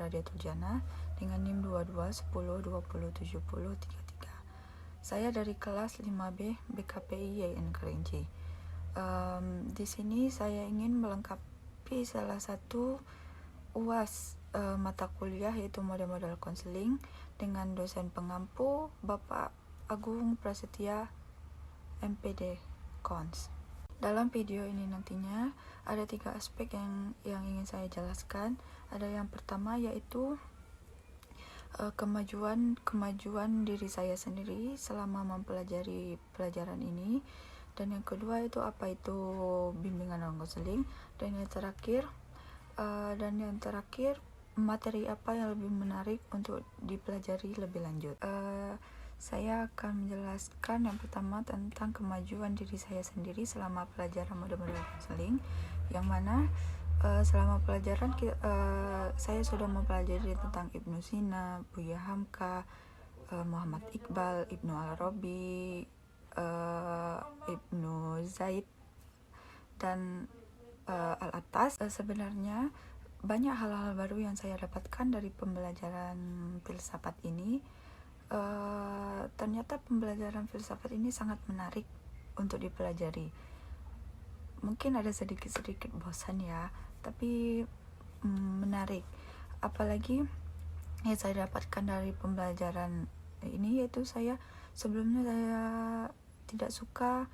Radiatul Jannah dengan NIM 2210207033. Saya dari kelas 5B BKPI YN Kerinci. Di sini saya ingin melengkapi salah satu UAS mata kuliah, yaitu model-model konseling, dengan dosen pengampu Bapak Agung Prasetya MPD Kons. Dalam video ini nantinya ada 3 aspek yang ingin saya jelaskan. Ada yang pertama yaitu kemajuan diri saya sendiri selama mempelajari pelajaran ini, dan yang kedua itu apa itu bimbingan dan konseling, dan yang terakhir materi apa yang lebih menarik untuk dipelajari lebih lanjut. Saya akan menjelaskan yang pertama tentang kemajuan diri saya sendiri selama pelajaran model-model konseling, yang mana selama pelajaran saya sudah mempelajari tentang Ibnu Sina, Buya Hamka, Muhammad Iqbal, Ibnu Arabi, Ibnu Zaid, dan Al-Attas. Sebenarnya banyak hal-hal baru yang saya dapatkan dari pembelajaran filsafat ini. Ternyata pembelajaran filsafat ini sangat menarik untuk dipelajari. Mungkin ada sedikit-sedikit bosan ya, tapi menarik. Apalagi yang saya dapatkan dari pembelajaran ini, yaitu sebelumnya saya tidak suka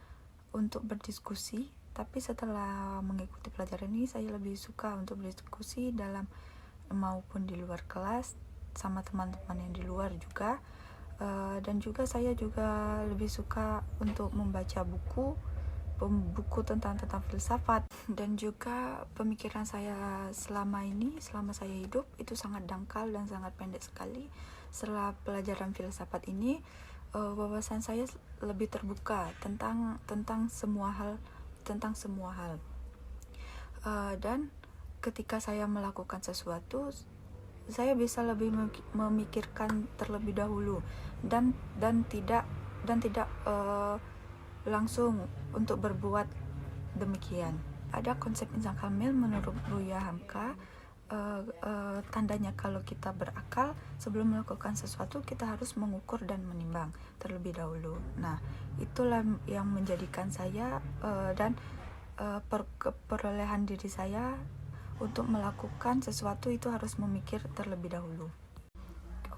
untuk berdiskusi, tapi setelah mengikuti pelajaran ini saya lebih suka untuk berdiskusi dalam maupun di luar kelas sama teman-teman yang di luar juga. Dan juga saya juga lebih suka untuk membaca buku tentang filsafat, dan juga pemikiran saya selama saya hidup itu sangat dangkal dan sangat pendek sekali. Setelah pelajaran filsafat ini, wawasan saya lebih terbuka tentang semua hal, dan ketika saya melakukan sesuatu, saya bisa lebih memikirkan terlebih dahulu dan tidak langsung untuk berbuat demikian. Ada konsep insan kamil menurut Buya Hamka. Tandanya kalau kita berakal, sebelum melakukan sesuatu kita harus mengukur dan menimbang terlebih dahulu. Nah, itulah yang menjadikan saya dan perolehan diri saya untuk melakukan sesuatu itu harus memikir terlebih dahulu.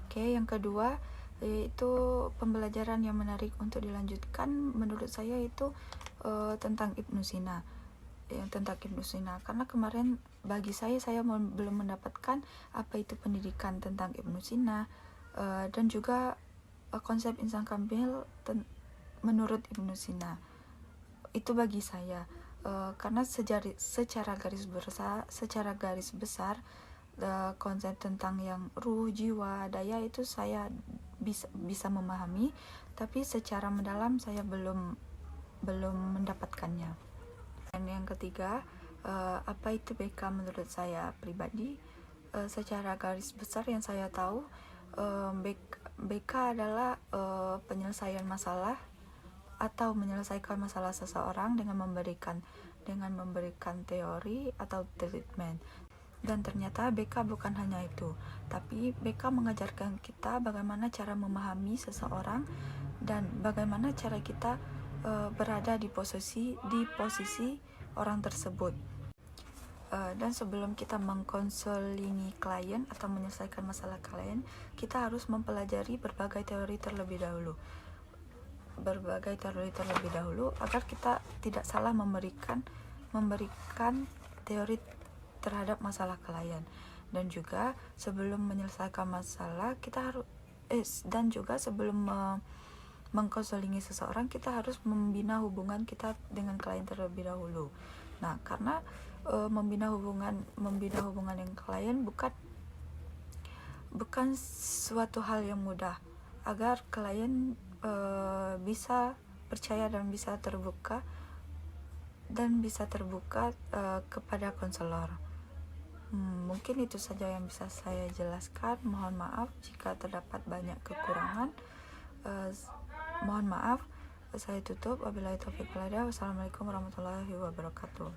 Oke, yang kedua yaitu pembelajaran yang menarik untuk dilanjutkan menurut saya itu tentang Ibnu Sina. Karena kemarin bagi saya belum mendapatkan apa itu pendidikan tentang Ibnu Sina, dan juga konsep insan kamil menurut Ibnu Sina. Itu bagi saya karena secara garis besar konsep tentang yang ruh, jiwa, daya itu saya bisa memahami, tapi secara mendalam saya belum mendapatkannya. Dan yang ketiga, apa itu BK menurut saya pribadi. Secara garis besar yang saya tahu, BK adalah penyelesaian masalah atau menyelesaikan masalah seseorang dengan memberikan teori atau treatment. Dan ternyata BK bukan hanya itu, tapi BK mengajarkan kita bagaimana cara memahami seseorang dan bagaimana cara kita berada di posisi orang tersebut. Dan sebelum kita mengkonselingi klien atau menyelesaikan masalah klien, kita harus mempelajari berbagai teori terlebih dahulu agar kita tidak salah memberikan teori terhadap masalah klien. Dan juga sebelum menyelesaikan masalah kita harus dan juga sebelum mengkonselingi seseorang kita harus membina hubungan kita dengan klien terlebih dahulu. Nah, karena membina hubungan dengan klien bukan suatu hal yang mudah. Agar klien bisa percaya dan bisa terbuka kepada konselor. Mungkin itu saja yang bisa saya jelaskan. Mohon maaf jika terdapat banyak kekurangan. Mohon maaf. Saya tutup. Wabillahi taufiq wal hidayah. Wassalamualaikum warahmatullahi wabarakatuh.